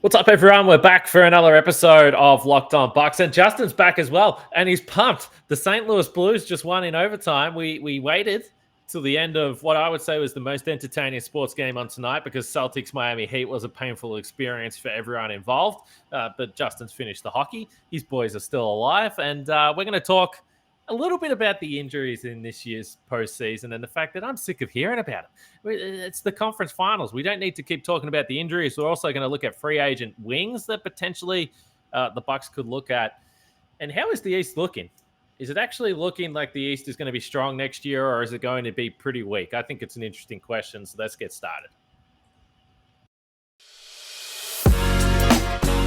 What's up, everyone? We're back for another episode of Locked On Bucks, and Justin's back as well, and he's pumped. The St. Louis Blues just won in overtime. We waited till the end of what I would say was the most entertaining sports game on tonight because Celtics Miami Heat was a painful experience for everyone involved. But Justin's finished the hockey. His boys are still alive, and we're going to talk a little bit about the injuries in this year's postseason and the fact that I'm sick of hearing about it. It's the conference finals. We don't need to keep talking about the injuries. We're also going to look at free agent wings that potentially the Bucks could look at. And how is the East looking? Is it actually looking like the East is going to be strong next year, or is it going to be pretty weak? I think it's an interesting question, so let's get started.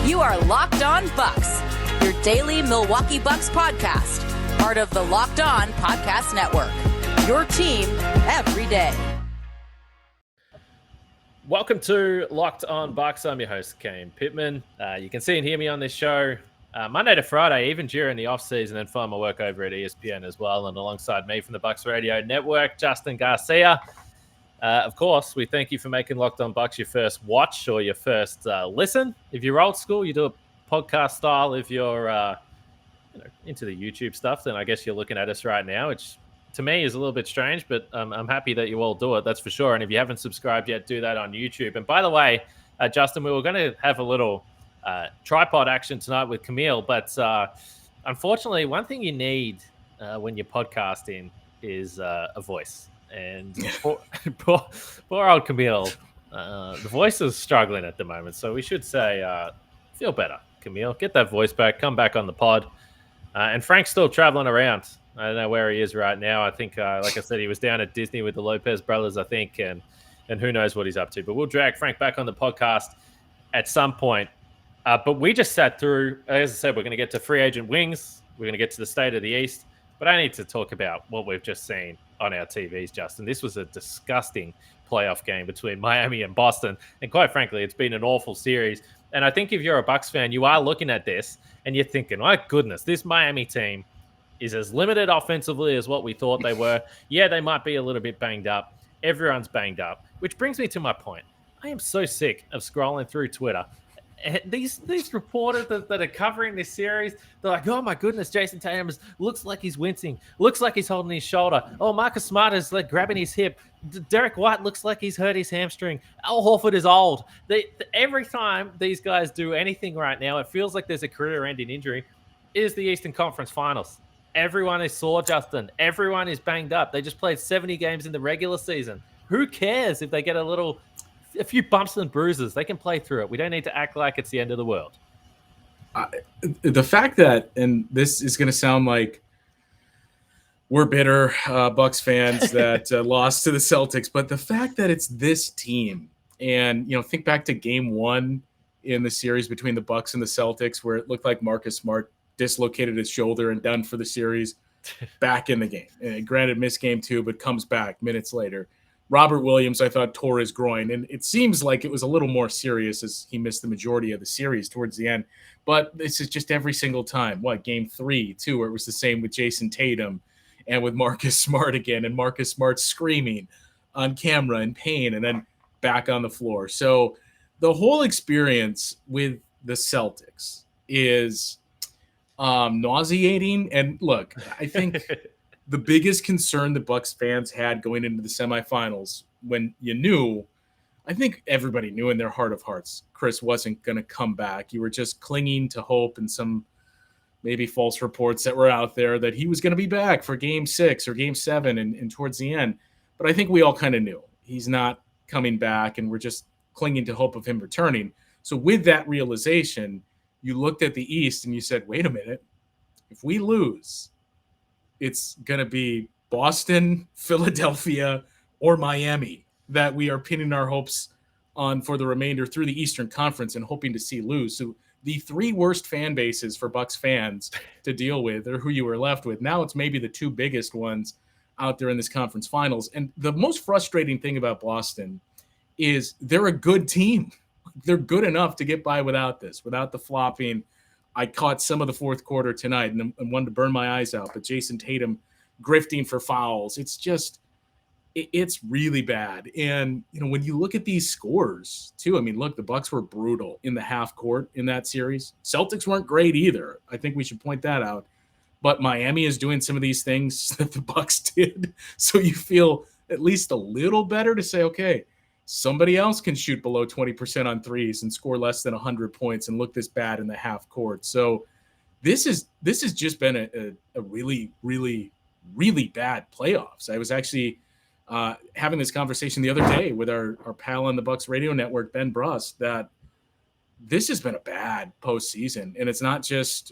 You are Locked On Bucks, your daily Milwaukee Bucks podcast. Part of the Locked On Podcast Network, your team every day. Welcome to Locked On Bucks. I'm your host, Kane Pittman. You can see and hear me on this show Monday to Friday, even during the off-season, and find my work over at ESPN as well. And alongside me from the Bucks Radio Network, Justin Garcia. Of course, we thank you for making Locked On Bucks your first watch or your first listen. If you're old school, you do a podcast style. If you're into the YouTube stuff, then I guess you're looking at us right now, which to me is a little bit strange, but I'm happy that you all do it, that's for sure. And if you haven't subscribed yet, do that on YouTube. And by the way, Justin, we were going to have a little tripod action tonight with Camille, but unfortunately, one thing you need when you're podcasting is a voice. And poor old Camille, the voice is struggling at the moment. So we should say, feel better, Camille. Get that voice back. Come back on the pod. And Frank's still traveling around. I don't know where he is right now. I think, like I said, he was down at Disney with the Lopez brothers, I think, and who knows what he's up to. But we'll drag Frank back on the podcast at some point. But we just sat through, as I said, we're going to get to free agent wings. We're going to get to the state of the East. But I need to talk about what we've just seen on our TVs, Justin. This was a disgusting playoff game between Miami and Boston. And quite frankly, it's been an awful series. And I think if you're a Bucks fan, you are looking at this and you're thinking, my goodness, this Miami team is as limited offensively as what we thought they were. Yeah, they might be a little bit banged up. Everyone's banged up, which brings me to my point. I am so sick of scrolling through Twitter. These reporters that are covering this series, they're like, oh my goodness, Jason Tatum looks like he's wincing, looks like he's holding his shoulder. Oh, Marcus Smart is like grabbing his hip. Derek White looks like he's hurt his hamstring. Al Horford is old. Every time these guys do anything right now, it feels like there's a career-ending injury. It is the Eastern Conference Finals. Everyone is sore, Justin. Everyone is banged up. They just played 70 games in the regular season. Who cares if they get a few bumps and bruises? They can play through it. We don't need to act like it's the end of the world. The fact that, and this is going to sound like we're bitter Bucks fans that lost to the Celtics, but the fact that it's this team, and think back to Game 1 in the series between the Bucks and the Celtics, where it looked like Marcus Smart dislocated his shoulder and done for the series, back in the game. And granted, missed Game 2, but comes back minutes later. Robert Williams, I thought, tore his groin, and it seems like it was a little more serious as he missed the majority of the series towards the end. But this is just every single time. Game 3, too, where it was the same with Jason Tatum and with Marcus Smart again, and Marcus Smart screaming on camera in pain and then back on the floor. So the whole experience with the Celtics is nauseating. And look, I think the biggest concern the Bucks fans had going into the semifinals, when I think everybody knew in their heart of hearts, Chris wasn't going to come back. You were just clinging to hope and some maybe false reports that were out there that he was going to be back for Game 6 or Game 7 and towards the end. But I think we all kind of knew he's not coming back, and we're just clinging to hope of him returning. So with that realization, you looked at the East and you said, wait a minute, if we lose, it's going to be Boston, Philadelphia, or Miami that we are pinning our hopes on for the remainder through the Eastern Conference and hoping to see lose. So the 3 worst fan bases for Bucks fans to deal with are who you were left with. Now it's maybe the 2 biggest ones out there in this conference finals. And the most frustrating thing about Boston is they're a good team. They're good enough to get by without the flopping. I caught some of the fourth quarter tonight and wanted to burn my eyes out, but Jason Tatum grifting for fouls. It's just it's really bad. And, when you look at these scores too, I mean, look, the Bucks were brutal in the half court in that series. Celtics weren't great either. I think we should point that out. But Miami is doing some of these things that the Bucks did. So you feel at least a little better to say, okay, somebody else can shoot below 20% on threes and score less than 100 points and look this bad in the half court. So this has just been a really, really, really bad playoffs. I was actually having this conversation the other day with our pal on the Bucks radio network, Ben Brust, that this has been a bad postseason. And it's not just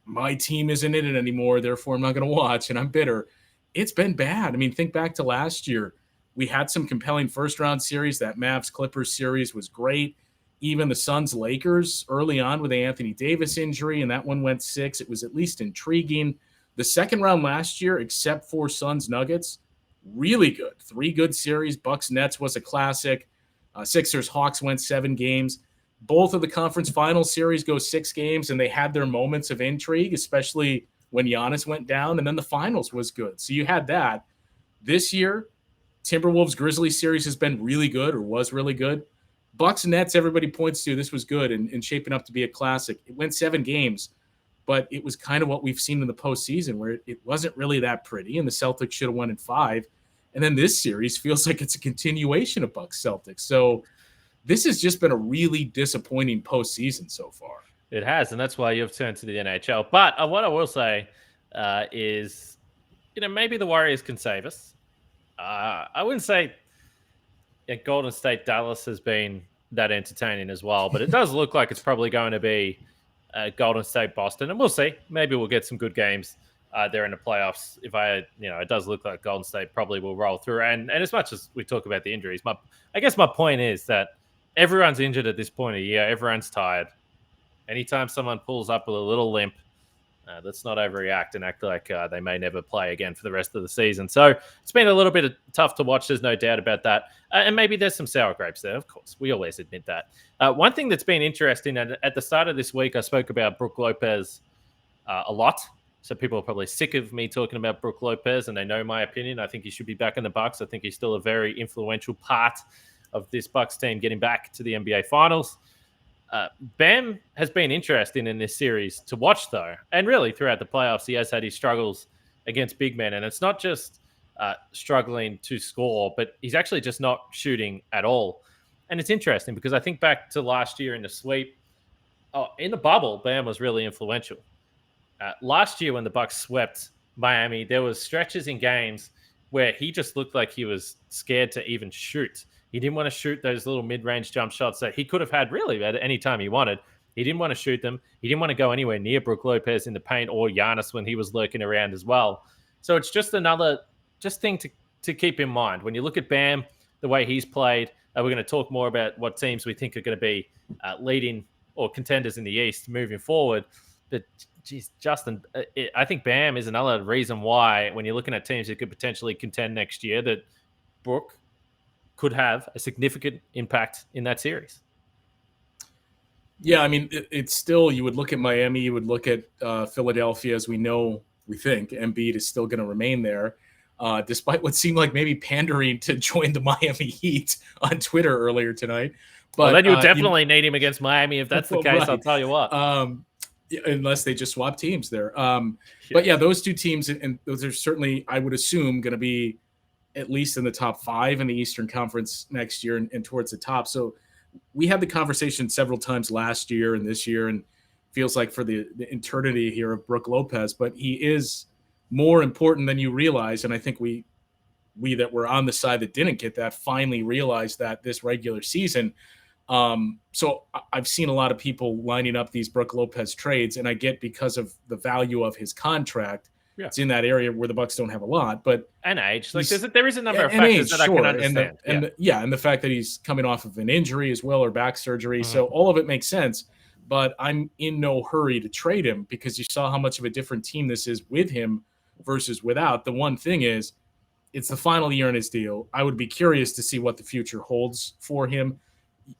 my team isn't in it anymore, therefore I'm not going to watch and I'm bitter. It's been bad. I mean, think back to last year. We had some compelling first-round series. That Mavs-Clippers series was great. Even the Suns-Lakers early on with the Anthony Davis injury, and that one went 6. It was at least intriguing. The second round last year, except for Suns-Nuggets, really good. 3 good series. Bucks-Nets was a classic. Sixers-Hawks went 7 games. Both of the conference final series go 6 games, and they had their moments of intrigue, especially when Giannis went down, and then the finals was good. So you had that. This year, Timberwolves-Grizzlies series has been really good, or was really good. Bucks-Nets, everybody points to, this was good and shaping up to be a classic. It went 7 games, but it was kind of what we've seen in the postseason, where it wasn't really that pretty, and the Celtics should have won in 5. And then this series feels like it's a continuation of Bucks-Celtics. So this has just been a really disappointing postseason so far. It has, and that's why you've turned to the NHL. But what I will say is, maybe the Warriors can save us. I wouldn't say Golden State Dallas has been that entertaining as well, but it does look like it's probably going to be Golden State Boston, and we'll see. Maybe we'll get some good games there in the playoffs. It does look like Golden State probably will roll through. And as much as we talk about the injuries, I guess my point is that everyone's injured at this point of the year. Everyone's tired. Anytime someone pulls up with a little limp, let's not overreact and act like they may never play again for the rest of the season. So it's been a little bit tough to watch. There's no doubt about that. And maybe there's some sour grapes there, of course. We always admit that. One thing that's been interesting, and at the start of this week, I spoke about Brook Lopez a lot. So people are probably sick of me talking about Brook Lopez, and they know my opinion. I think he should be back in the Bucks. I think he's still a very influential part of this Bucks team getting back to the NBA Finals. Bam has been interesting in this series to watch, though. And really, throughout the playoffs, he has had his struggles against big men. And it's not just struggling to score, but he's actually just not shooting at all. And it's interesting because I think back to last year in the sweep. In the bubble, Bam was really influential. Last year when the Bucks swept Miami, there was stretches in games where he just looked like he was scared to even shoot. He didn't want to shoot those little mid-range jump shots that he could have had really at any time he wanted. He didn't want to shoot them. He didn't want to go anywhere near Brook Lopez in the paint or Giannis when he was lurking around as well. So it's just another thing to keep in mind. When you look at Bam, the way he's played, we're going to talk more about what teams we think are going to be leading or contenders in the East moving forward. But, geez, Justin, I think Bam is another reason why when you're looking at teams that could potentially contend next year, that Brook could have a significant impact in that series. Yeah, I mean, it's still, you would look at Miami, you would look at Philadelphia, as we think Embiid is still going to remain there, despite what seemed like maybe pandering to join the Miami Heat on Twitter earlier tonight. But well, then you definitely need him against Miami if that's the case. Right. I'll tell you what. Unless they just swap teams there. But yeah, those two teams, and those are certainly, I would assume, going to be at least in the top 5 in the Eastern Conference next year and towards the top. So we had the conversation several times last year and this year, and feels like for the eternity here of Brook Lopez, but he is more important than you realize. And I think we that were on the side that didn't get that finally realized that this regular season. So I've seen a lot of people lining up these Brook Lopez trades, and I get because of the value of his contract. Yeah. It's in that area where the Bucks don't have a lot, but and age, like there is a number of factors that I can understand. And the fact that he's coming off of an injury as well, or back surgery. Mm-hmm. So all of it makes sense, but I'm in no hurry to trade him because you saw how much of a different team this is with him versus without. The one thing is, it's the final year in his deal. I would be curious to see what the future holds for him.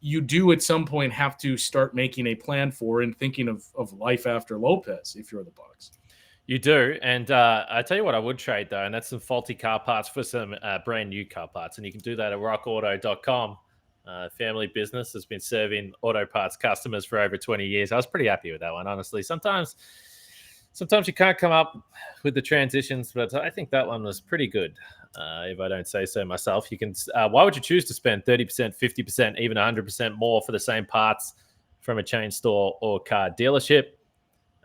You do at some point have to start making a plan for and thinking of life after Lopez if you're the Bucks. You do, and I tell you what I would trade, though, and that's some faulty car parts for some brand new car parts, and you can do that at rockauto.com. Family business has been serving auto parts customers for over 20 years. I was pretty happy with that one, honestly. Sometimes you can't come up with the transitions, but I think that one was pretty good, if I don't say so myself. You can. Why would you choose to spend 30%, 50%, even 100% more for the same parts from a chain store or car dealership?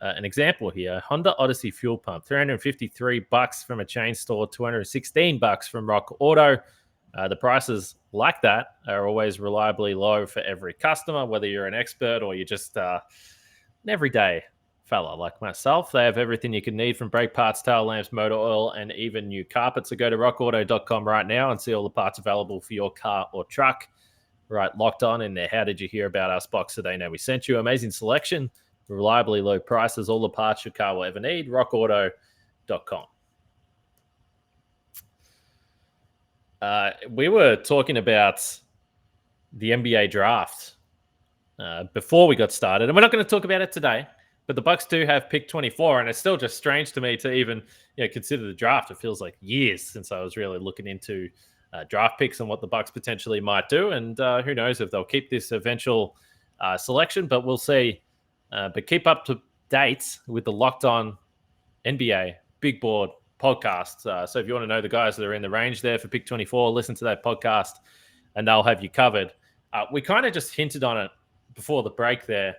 An example here: Honda Odyssey fuel pump, $353 from a chain store, $216 from Rock Auto. The prices like that are always reliably low for every customer, whether you're an expert or you're just an everyday fella like myself. They have everything you can need, from brake parts, tail lamps, motor oil, and even new carpet. So go to rockauto.com right now and see all the parts available for your car or truck. Right, locked on in there. How did you hear about us box today? Now we sent you. Amazing selection, reliably low prices, all the parts your car will ever need. rockauto.com. We were talking about the NBA draft before we got started, and we're not going to talk about it today, but the Bucks do have pick 24, and it's still just strange to me to even consider the draft. It feels like years since I was really looking into draft picks and what the Bucks potentially might do, and who knows if they'll keep this eventual selection, but we'll see. But keep up to date with the Locked On NBA Big Board podcast. So if you want to know the guys that are in the range there for pick 24, listen to that podcast and they'll have you covered. We kind of just hinted on it before the break there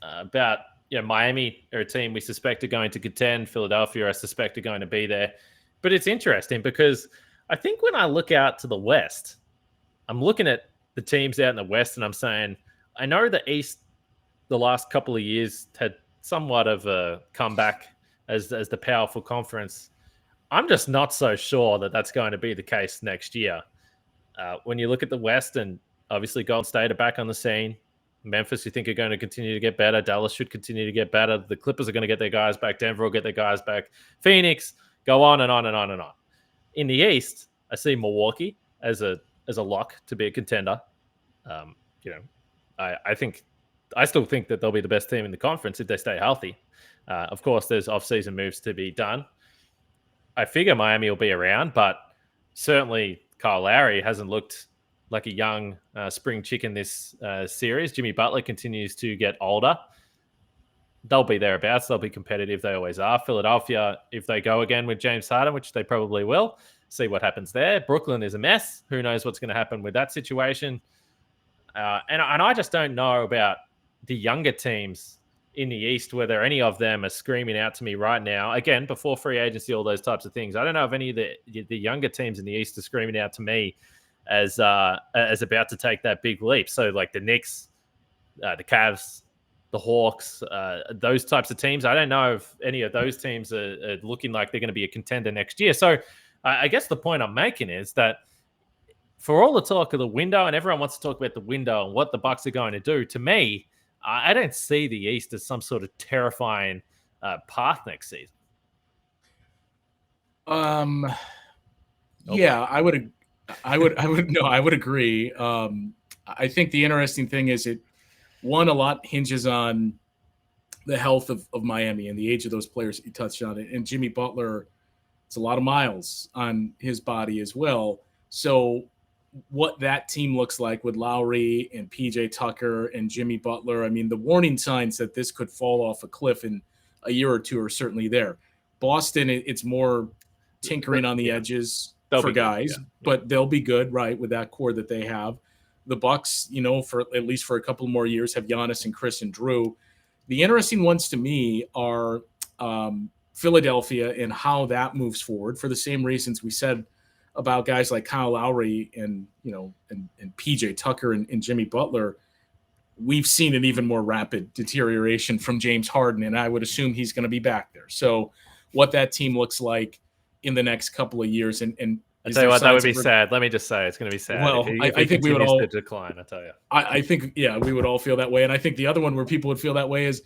about Miami are a team we suspect are going to contend. Philadelphia, I suspect, are going to be there. But it's interesting because I think when I look out to the West, I'm looking at the teams out in the West and I'm saying, I know the East the last couple of years had somewhat of a comeback as the powerful conference. I'm just not so sure that that's going to be the case next year. When you look at the West, and obviously Golden State are back on the scene. Memphis, you think, are going to continue to get better. Dallas should continue to get better. The Clippers are going to get their guys back. Denver will get their guys back. Phoenix, go on and on and on and on. In the East, I see Milwaukee as a lock to be a contender. I still think that they'll be the best team in the conference if they stay healthy. Of course, there's off-season moves to be done. I figure Miami will be around, but certainly Kyle Lowry hasn't looked like a young spring chicken this series. Jimmy Butler continues to get older. They'll be thereabouts. They'll be competitive. They always are. Philadelphia, if they go again with James Harden, which they probably will, see what happens there. Brooklyn is a mess. Who knows what's going to happen with that situation? And I just don't know about the younger teams in the East, whether any of them are screaming out to me right now. Again, before free agency, all those types of things. I don't know if any of the younger teams in the East are screaming out to me as about to take that big leap. So like the Knicks, the Cavs, the Hawks, those types of teams. I don't know if any of those teams are looking like they're going to be a contender next year. So I guess the point I'm making is that for all the talk of the window, and everyone wants to talk about the window and what the Bucks are going to do, to me, I don't see the East as some sort of terrifying path next season. Yeah, I would agree. I think the interesting thing is a lot hinges on the health of Miami and the age of those players that you touched on. And Jimmy Butler, it's a lot of miles on his body as well. So what that team looks like with Lowry and PJ Tucker and Jimmy Butler, I mean, the warning signs that this could fall off a cliff in a year or two are certainly there. Boston, it's more tinkering on the edges for guys, but they'll be good, right, with that core that they have. The Bucks, for at least for a couple more years, have Giannis and Chris and Drew. The interesting ones to me are Philadelphia and how that moves forward, for the same reasons we said about guys like Kyle Lowry and PJ Tucker and Jimmy Butler. We've seen an even more rapid deterioration from James Harden, and I would assume he's going to be back there. So what that team looks like in the next couple of years, and I'll tell you what, that would be sad. Let me just say, it's going to be sad. Well, I think we would all decline. I tell you, I think, we would all feel that way. And I think the other one where people would feel that way is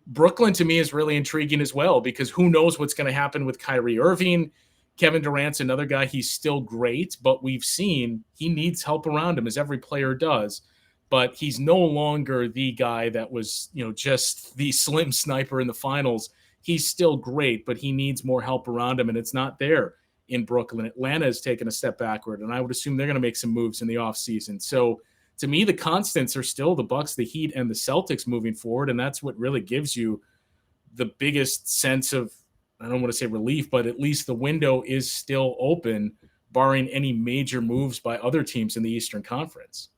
Brooklyn. To me, is really intriguing as well, because who knows what's going to happen with Kyrie Irving. Kevin Durant's another guy. He's still great, but we've seen he needs help around him, as every player does. But he's no longer the guy that was, just the slim sniper in the finals. he's still great, but he needs more help around him, and it's not there in Brooklyn. Atlanta has taken a step backward, and I would assume they're going to make some moves in the offseason. So to me, the constants are still the Bucks, the Heat, and the Celtics moving forward, and that's what really gives you the biggest sense of, I don't want to say relief, but at least the window is still open, barring any major moves by other teams in the Eastern Conference.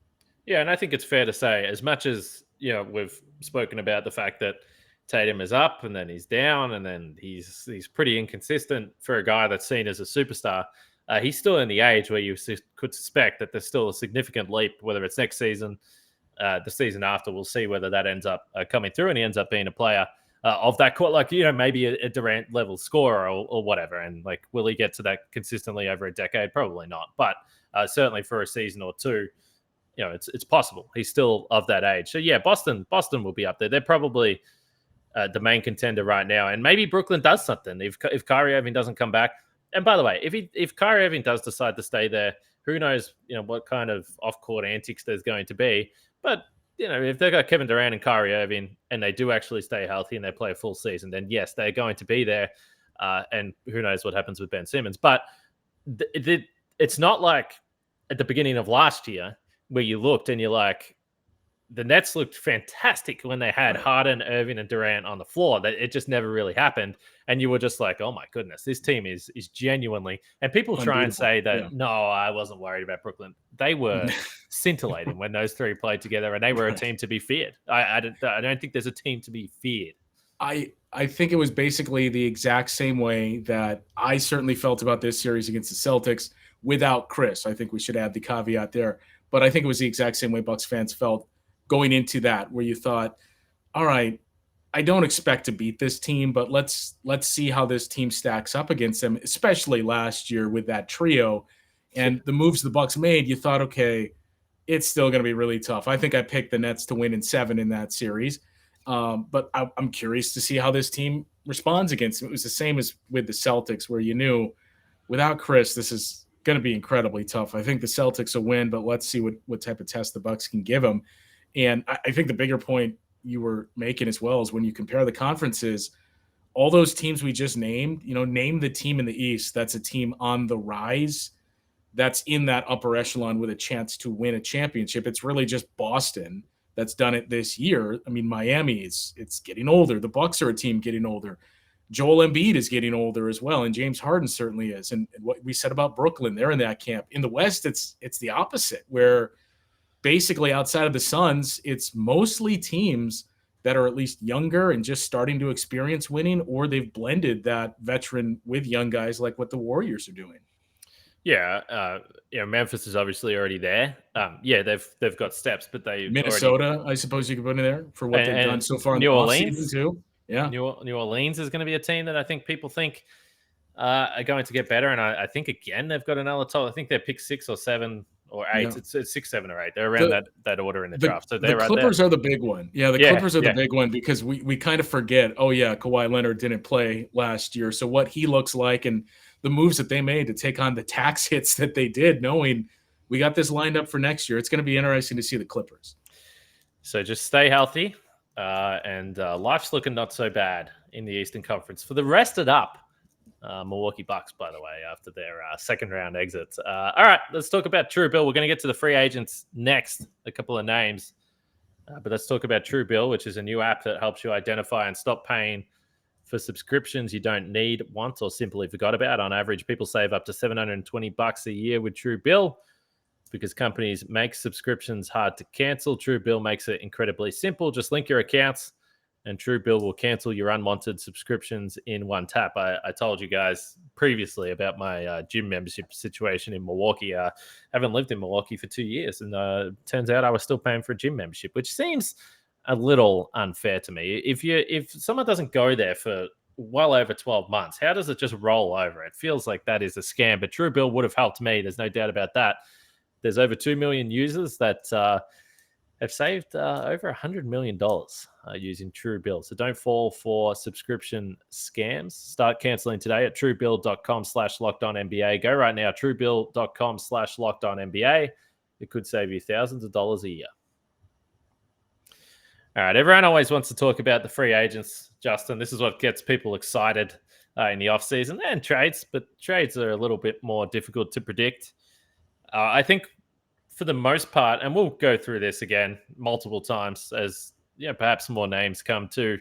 Yeah, and I think it's fair to say, as much as we've spoken about the fact that Tatum is up and then he's down and then he's pretty inconsistent for a guy that's seen as a superstar. He's still in the age where you could suspect that there's still a significant leap, whether it's next season, the season after. We'll see whether that ends up coming through and he ends up being a player of that court, like, maybe a Durant level scorer or whatever. And like, will he get to that consistently over a decade? Probably not. But certainly for a season or two, it's possible. He's still of that age. So yeah, Boston will be up there. They're probably the main contender right now. And maybe Brooklyn does something if Kyrie Irving doesn't come back. And by the way, if Kyrie Irving does decide to stay there, who knows, what kind of off-court antics there's going to be. But if they've got Kevin Durant and Kyrie Irving and they do actually stay healthy and they play a full season, then yes, they're going to be there. And who knows what happens with Ben Simmons. But it's not like at the beginning of last year where you looked and you're like, the Nets looked fantastic when they had Harden, Irving, and Durant on the floor. That it just never really happened. And you were just like, oh my goodness, this team is genuinely. And people try and say that, no, I wasn't worried about Brooklyn. They were scintillating when those three played together, and they were a team to be feared. I don't think there's a team to be feared. I think it was basically the exact same way that I certainly felt about this series against the Celtics without Chris. I think we should add the caveat there. But I think it was the exact same way Bucks fans felt going into that, where you thought, all right, I don't expect to beat this team, but let's see how this team stacks up against them, especially last year with that trio and the moves the Bucks made. You thought, okay, it's still going to be really tough. I think I picked the Nets to win in 7 in that series. But I'm curious to see how this team responds against them. It was the same as with the Celtics, where you knew without Chris, this is going to be incredibly tough. I think the Celtics will win, but let's see what type of test the Bucks can give them. And I think the bigger point you were making as well is when you compare the conferences, all those teams we just named, name the team in the East that's a team on the rise, that's in that upper echelon with a chance to win a championship. It's really just Boston that's done it this year. I mean, Miami it's getting older. The Bucks are a team getting older. Joel Embiid is getting older as well, and James Harden certainly is. And what we said about Brooklyn, they're in that camp. In the West, it's the opposite, where basically outside of the Suns, it's mostly teams that are at least younger and just starting to experience winning, or they've blended that veteran with young guys like what the Warriors are doing. Yeah, Memphis is obviously already there. They've got steps, but Minnesota, I suppose you could put in there for what they've done so far in the offseason too. Yeah, New Orleans is going to be a team that I think people think are going to get better, and I think again they've got another top. I think they're picked 6 or 7 or 8. Yeah. It's 6, 7, or 8. They're around that order in the draft. So the Clippers are the big one. Yeah, the Clippers are the big one because we kind of forget. Oh yeah, Kawhi Leonard didn't play last year, so what he looks like and the moves that they made to take on the tax hits that they did, knowing we got this lined up for next year. It's going to be interesting to see the Clippers. So just stay healthy, and life's looking not so bad in the Eastern Conference. For the rested up Milwaukee Bucks, by the way, after their second round exits. All right, let's talk about True Bill. We're going to get to the free agents next, a couple of names. But let's talk about True Bill, which is a new app that helps you identify and stop paying for subscriptions you don't need, want, or simply forgot about. On average, people save up to $720 a year with True Bill because companies make subscriptions hard to cancel. True Bill makes it incredibly simple. Just link your accounts, and True Bill will cancel your unwanted subscriptions in one tap. I told you guys previously about my gym membership situation in Milwaukee. I haven't lived in Milwaukee for 2 years, and turns out I was still paying for a gym membership, which seems a little unfair to me. If someone doesn't go there for well over 12 months, how does it just roll over? It feels like that is a scam, but True Bill would have helped me. There's no doubt about that. There's over 2 million users that have saved over $100 million using True Bill. So don't fall for subscription scams. Start canceling today at truebill.com/lockedonnba. Go right now, truebill.com/lockedonnba. It could save you thousands of dollars a year. All right, everyone always wants to talk about the free agents, Justin. This is what gets people excited in the offseason and trades, but trades are a little bit more difficult to predict. I think for the most part, and we'll go through this again multiple times as perhaps more names come to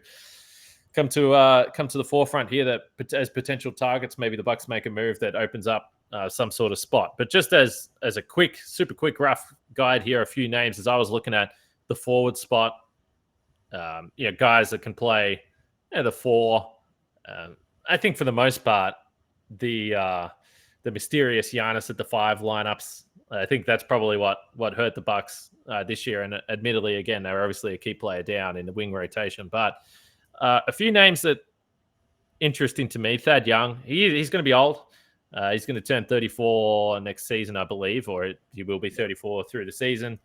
the forefront here that as potential targets, maybe the Bucks make a move that opens up some sort of spot. But just as a super quick rough guide here, a few names as I was looking at the forward spot. Guys that can play the four. I think for the most part, the mysterious Giannis at the five lineups. I think that's probably what hurt the Bucks this year. And admittedly, again, they were obviously a key player down in the wing rotation. But a few names that interesting to me. Thad Young, he's going to be old. He's going to turn 34 next season, I believe, or he will be 34 through the season.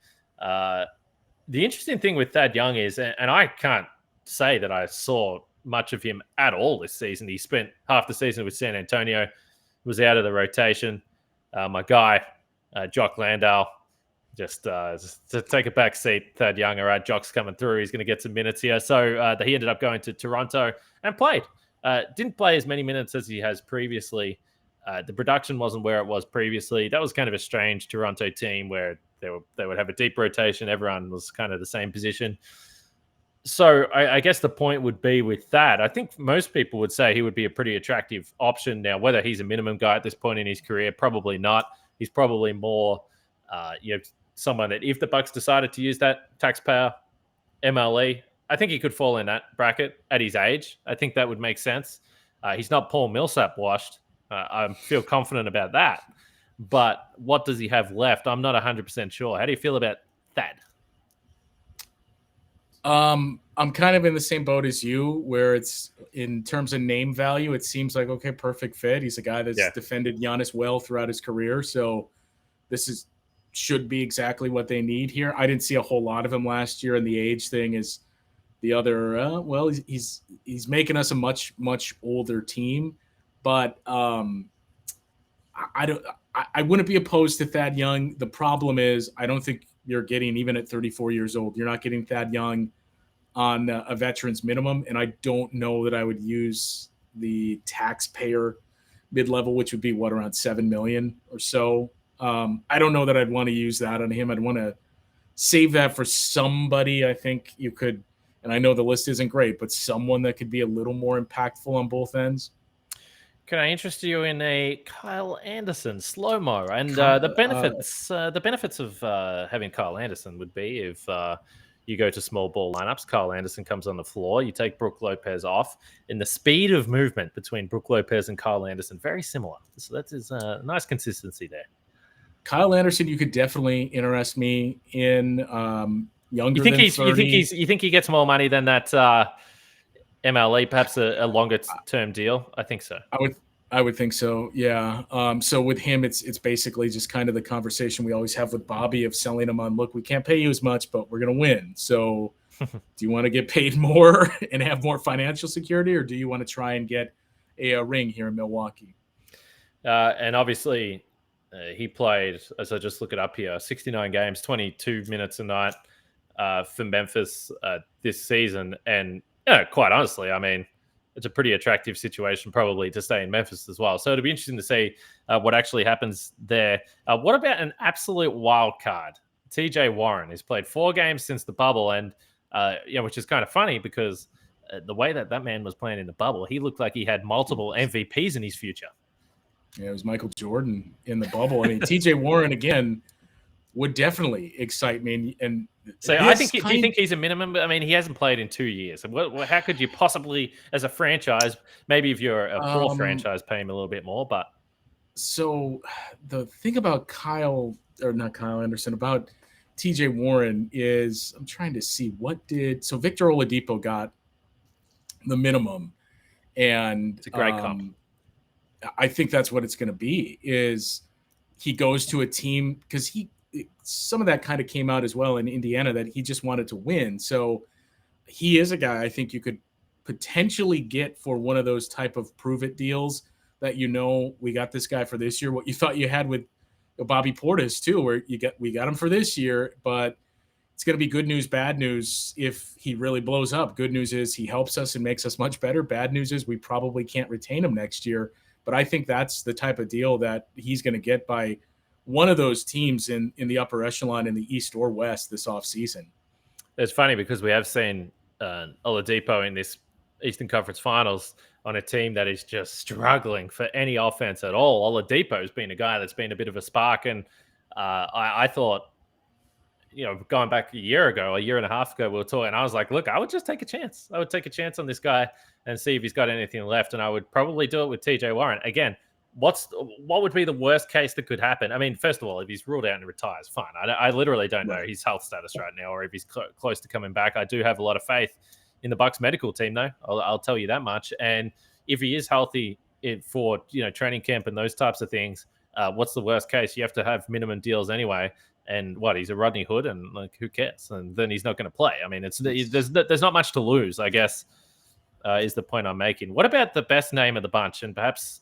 The interesting thing with Thad Young is, and I can't say that I saw much of him at all this season. He spent half the season with San Antonio, was out of the rotation. My guy, Jock Landale, just to take a back seat. Thad Young, all right, Jock's coming through. He's going to get some minutes here. So he ended up going to Toronto and played. Didn't play as many minutes as he has previously. The production wasn't where it was previously. That was kind of a strange Toronto team where they would have a deep rotation. Everyone was kind of the same position. So I guess the point would be with that. I think most people would say he would be a pretty attractive option. Now, whether he's a minimum guy at this point in his career, probably not. He's probably more, someone that if the Bucks decided to use that taxpayer MLE, I think he could fall in that bracket at his age. I think that would make sense. He's not Paul Millsap washed. I feel confident about that. But what does he have left? I'm not 100% sure. How do you feel about that? I'm kind of in the same boat as you, where it's in terms of name value, it seems like, okay, perfect fit. He's a guy that's defended Giannis well throughout his career. So this should be exactly what they need here. I didn't see a whole lot of him last year, and the age thing is the other. He's making us a much, much older team, but I wouldn't be opposed to Thad Young. The problem is I don't think you're getting, even at 34 years old, you're not getting Thad Young on a veteran's minimum. And I don't know that I would use the taxpayer mid-level, which would be around $7 million or so. I don't know that I'd want to use that on him. I'd want to save that for somebody. I think you could, and I know the list isn't great, but someone that could be a little more impactful on both ends. Can I interest you in a Kyle Anderson slow-mo? And the benefits of having Kyle Anderson would be if you go to small ball lineups, Kyle Anderson comes on the floor, you take Brook Lopez off, and the speed of movement between Brook Lopez and Kyle Anderson, very similar. So that is a nice consistency there. Kyle Anderson, you could definitely interest me in younger than 30. You think he gets more money than that MLE, perhaps a longer term deal? I think so. I would think so. Yeah. So with him, it's basically just kind of the conversation we always have with Bobby of selling him on, look, we can't pay you as much, but we're going to win. So do you want to get paid more and have more financial security, or do you want to try and get a ring here in Milwaukee? And obviously he played, as I just look it up here, 69 games, 22 minutes a night for Memphis this season. And quite honestly, I mean, it's a pretty attractive situation probably to stay in Memphis as well. So it'll be interesting to see what actually happens there. What about an absolute wild card? TJ Warren has played 4 games since the bubble, and which is kind of funny because the way that man was playing in the bubble, he looked like he had multiple MVPs in his future. Yeah, it was Michael Jordan in the bubble. I mean, TJ Warren again would definitely excite me. And so I think, do you think he's a minimum? I mean, he hasn't played in 2 years. How could you possibly, as a franchise, maybe if you're a poor franchise, pay him a little bit more? But so the thing about about TJ Warren is I'm trying to see so Victor Oladipo got the minimum, and it's a great comp. I think that's what it's going to be. Is he goes to a team because some of that kind of came out as well in Indiana that he just wanted to win. So he is a guy I think you could potentially get for one of those type of prove it deals that, we got this guy for this year. What you thought you had with Bobby Portis too, where we got him for this year, but it's going to be good news, bad news if he really blows up. Good news is he helps us and makes us much better. Bad news is we probably can't retain him next year. But I think that's the type of deal that he's going to get by one of those teams in the upper echelon in the East or West this offseason. It's funny because we have seen Oladipo in this Eastern Conference Finals on a team that is just struggling for any offense at all. Oladipo's been a guy that's been a bit of a spark, and I thought, going back a year and a half ago, we were talking. I was like, look, I would just take a chance. I would take a chance on this guy and see if he's got anything left, and I would probably do it with TJ Warren. Again, what would be the worst case that could happen? I mean, first of all, if he's ruled out and retires, fine. I literally don't know his health status right now, or if he's close to coming back. I do have a lot of faith in the Bucks medical team, though. I'll tell you that much. And if he is healthy for training camp and those types of things, what's the worst case? You have to have minimum deals anyway. And he's a Rodney Hood, and who cares? And then he's not going to play. I mean, there's not much to lose, I guess, is the point I'm making. What about the best name of the bunch, and perhaps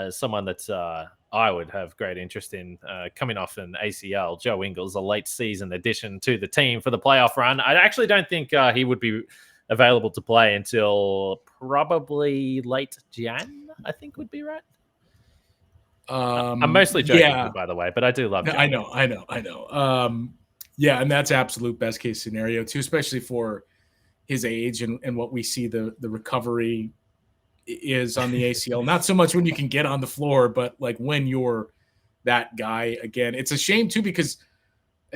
someone that I would have great interest in coming off an ACL, Joe Ingles, a late season addition to the team for the playoff run. I actually don't think he would be available to play until probably late Jan, I think would be right. I'm mostly joking, by the way, but I do love Joe. I know. Yeah, and that's absolute best case scenario too, especially for his age and what we see the recovery is on the ACL. Not so much when you can get on the floor, but like when you're that guy again. It's a shame too, because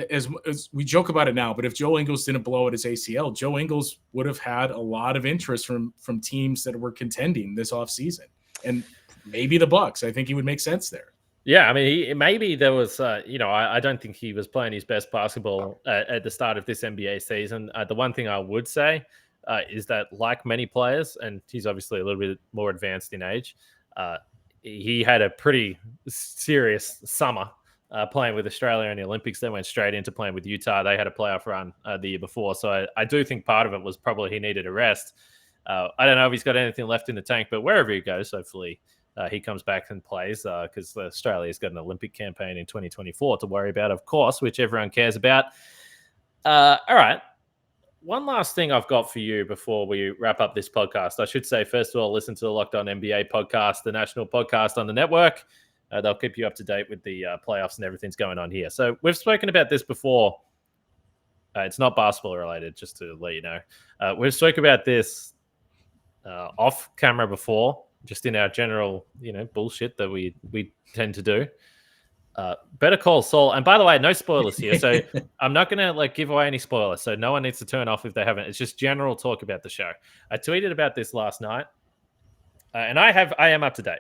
as we joke about it now, but if Joe Ingles didn't blow at his ACL, Joe Ingles would have had a lot of interest from teams that were contending this offseason. And maybe the Bucks. I think he would make sense there. Yeah, I mean, maybe there was, I don't think he was playing his best basketball at the start of this NBA season. The one thing I would say is that, like many players, and he's obviously a little bit more advanced in age, he had a pretty serious summer playing with Australia in the Olympics. They went straight into playing with Utah. They had a playoff run the year before. So I do think part of it was probably he needed a rest. I don't know if he's got anything left in the tank, but wherever he goes, hopefully he comes back and plays, because Australia's got an Olympic campaign in 2024 to worry about, of course, which everyone cares about. All right. One last thing I've got for you before we wrap up this podcast. I should say, first of all, listen to the Locked On NBA podcast, the national podcast on the network. They'll keep you up to date with the playoffs and everything's going on here. So we've spoken about this before. It's not basketball related, just to let you know. We've spoken about this off camera before, just in our general, bullshit that we tend to do. Better Call Saul. And by the way, no spoilers here. So I'm not going to give away any spoilers. So no one needs to turn off if they haven't. It's just general talk about the show. I tweeted about this last night, and I am up to date.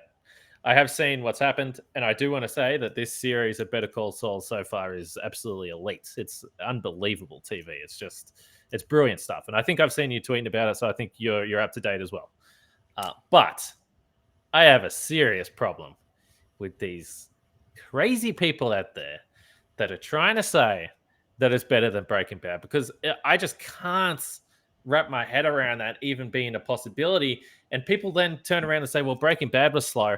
I have seen what's happened, and I do want to say that this series of Better Call Saul so far is absolutely elite. It's unbelievable TV. It's brilliant stuff. And I think I've seen you tweeting about it, so I think you're up to date as well. But I have a serious problem with these crazy people out there that are trying to say that it's better than Breaking Bad, because I just can't wrap my head around that even being a possibility. And people then turn around and say, well, Breaking Bad was slow.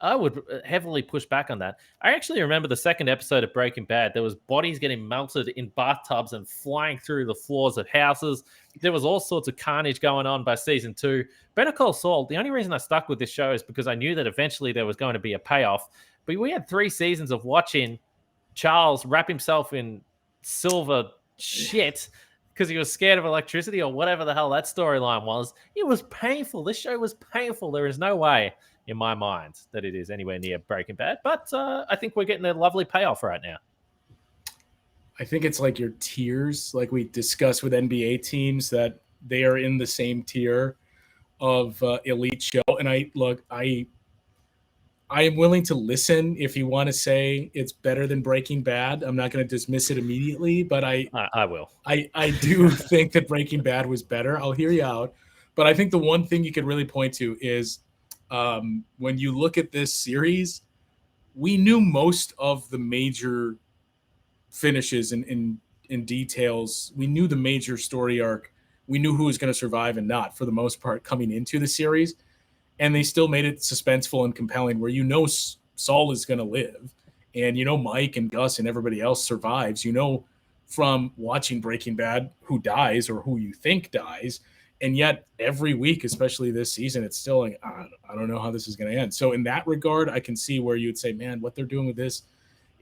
I would heavily push back on that. I actually remember the second episode of Breaking Bad. There was bodies getting melted in bathtubs and flying through the floors of houses. There was all sorts of carnage going on by season 2. Better Call Saul, the only reason I stuck with this show is because I knew that eventually there was going to be a payoff. But we had 3 seasons of watching Charles wrap himself in silver shit because he was scared of electricity or whatever the hell that storyline was. It was painful. This show was painful. There is no way in my mind that it is anywhere near Breaking Bad. But I think we're getting a lovely payoff right now. I think it's like your tiers, like we discussed with NBA teams, that they are in the same tier of elite show. And I am willing to listen if you want to say it's better than Breaking Bad. I'm not going to dismiss it immediately, but I will. I do think that Breaking Bad was better. I'll hear you out. But I think the one thing you could really point to is when you look at this series, we knew most of the major finishes and details. We knew the major story arc. We knew who was going to survive and not, for the most part, coming into the series. And they still made it suspenseful and compelling, where Saul is going to live, and Mike and Gus and everybody else survives. from watching Breaking Bad who dies or who you think dies. And yet every week, especially this season, it's still like, I don't know how this is going to end. So in that regard, I can see where you'd say, man, what they're doing with this,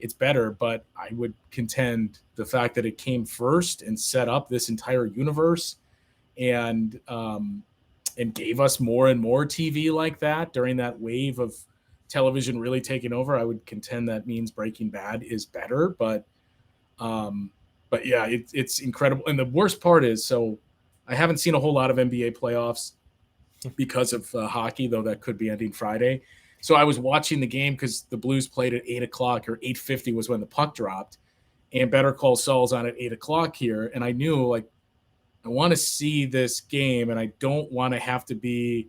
it's better. But I would contend the fact that it came first and set up this entire universe and gave us more and more TV like that during that wave of television really taking over. I would contend that means Breaking Bad is better. But yeah, it's incredible. And the worst part is, so I haven't seen a whole lot of NBA playoffs because of hockey, though that could be ending Friday. So I was watching the game because the Blues played at 8 o'clock or 8:50 was when the puck dropped. And Better Call Saul's on at 8 o'clock here. And I knew, like, I want to see this game and I don't want to have to be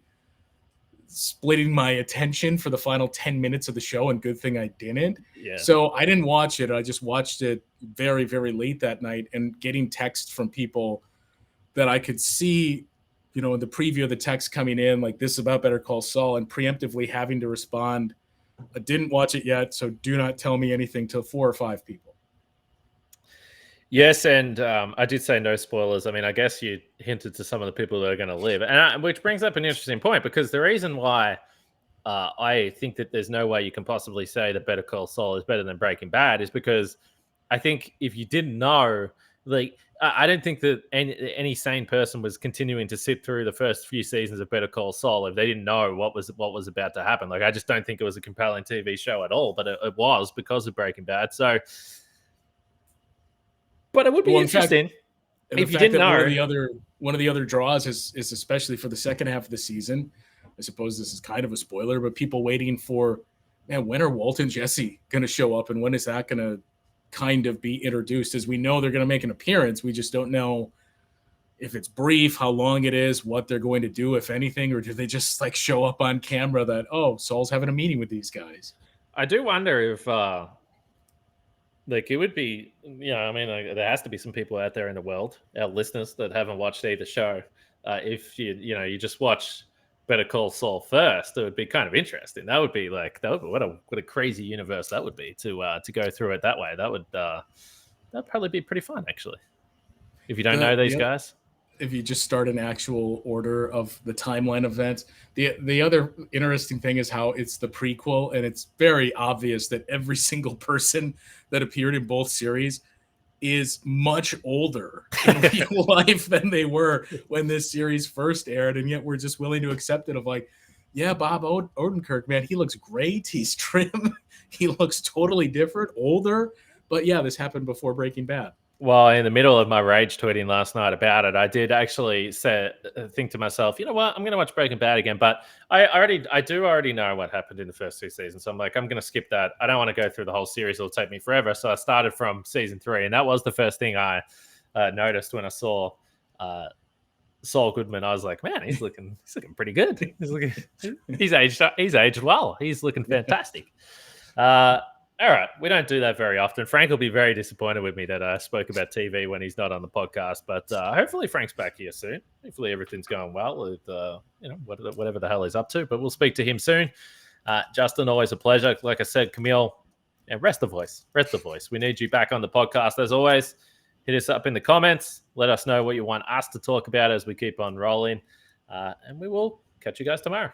splitting my attention for the final 10 minutes of the show. And good thing I didn't. Yeah. So I didn't watch it. I just watched it very, very late that night and getting texts from people that I could see, in the preview of the text coming in, like, this is about Better Call Saul, and preemptively having to respond, I didn't watch it yet, so do not tell me anything to 4 or 5 people. Yes, and I did say no spoilers. I mean, I guess you hinted to some of the people that are going to live, and which brings up an interesting point, because the reason why I think that there's no way you can possibly say that Better Call Saul is better than Breaking Bad is because I think if you didn't know, like, I don't think that any sane person was continuing to sit through the first few seasons of Better Call Saul if they didn't know what was about to happen. Like, I just don't think it was a compelling TV show at all, but it was because of Breaking Bad. So, but it would be interesting if you didn't know. One of the other draws is especially for the second half of the season. I suppose this is kind of a spoiler, but people waiting for, man, when are Walt and Jesse going to show up, and when is that going to kind of be introduced? As we know they're going to make an appearance, we just don't know if it's brief, how long it is, what they're going to do, if anything, or do they just like show up on camera that, oh, Saul's having a meeting with these guys? I do wonder if like, it would be, I mean, there has to be some people out there in the world, our listeners, that haven't watched either show. If you just watch Better Call Saul first, it would be kind of interesting. That would be like, what a crazy universe that would be to go through it that way. That'd probably be pretty fun, actually. If you don't know these guys, if you just start an actual order of the timeline events. The other interesting thing is how it's the prequel, and it's very obvious that every single person that appeared in both series is much older in real life than they were when this series first aired, and yet we're just willing to accept it of like, yeah, Bob Odenkirk, man, he looks great, he's trim, he looks totally different, older, but yeah, this happened before Breaking Bad. Well, in the middle of my rage tweeting last night about it, I did actually think to myself, you know what, I'm going to watch Breaking Bad again, but I do already know what happened in the first 2 seasons. So I'm like, I'm going to skip that. I don't want to go through the whole series. It'll take me forever. So I started from season 3, and that was the first thing I noticed when I saw Saul Goodman. I was like, man, he's looking pretty good. He's aged well. He's looking fantastic. All right, we don't do that very often. Frank will be very disappointed with me that I spoke about TV when he's not on the podcast, but hopefully Frank's back here soon. Hopefully everything's going well with whatever the hell he's up to, but we'll speak to him soon. Justin, always a pleasure. Like I said, Camille, and rest the voice. We need you back on the podcast as always. Hit us up in the comments. Let us know what you want us to talk about as we keep on rolling, and we will catch you guys tomorrow.